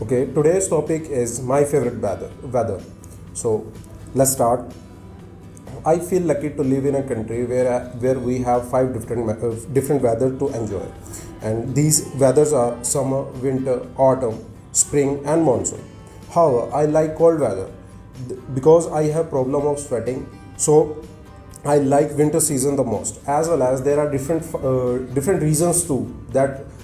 Okay, today's topic is my favorite weather. So let's start. I feel lucky to live in a country where we have five different weather to enjoy, and these weathers are summer, winter, autumn, spring, and monsoon. However, I like cold weather because I have problem of sweating. So I like winter season the most, as well as there are different reasons too.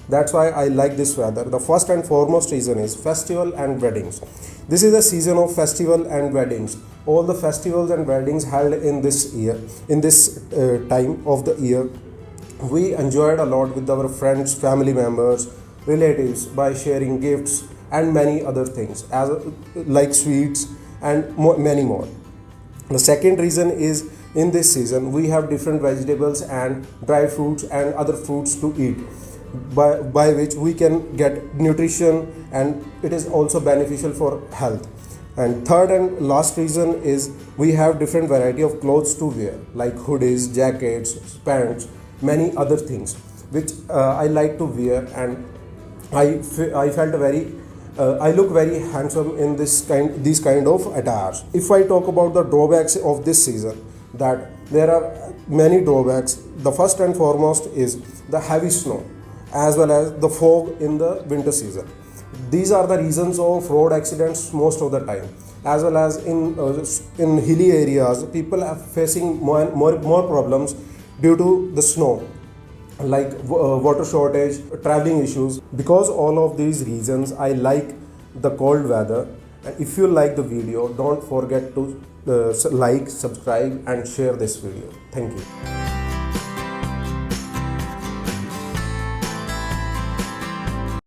That's why I like this weather. The first and foremost reason is festival and weddings. This is a season of festival and weddings. All the festivals and weddings held in this year, in this time of the year, we enjoyed a lot with our friends, family members, relatives by sharing gifts and many other things, as like sweets and many more. The second reason is in this season we have different vegetables and dry fruits and other fruits to eat, by which we can get nutrition, and it is also beneficial for health. And third and last reason is we have different variety of clothes to wear, like hoodies, jackets, pants, many other things which I like to wear, and I felt I look very handsome in these kind of attires. If I talk about the drawbacks of this season, that there are many drawbacks. The first and foremost is the heavy snow, as well as the fog in the winter season. These are the reasons of road accidents most of the time, as well as in hilly areas people are facing more problems due to the snow, like water shortage, traveling issues. Because all of these reasons, I like the cold weather. And if you like the video, don't forget to like, subscribe and share this video. Thank you.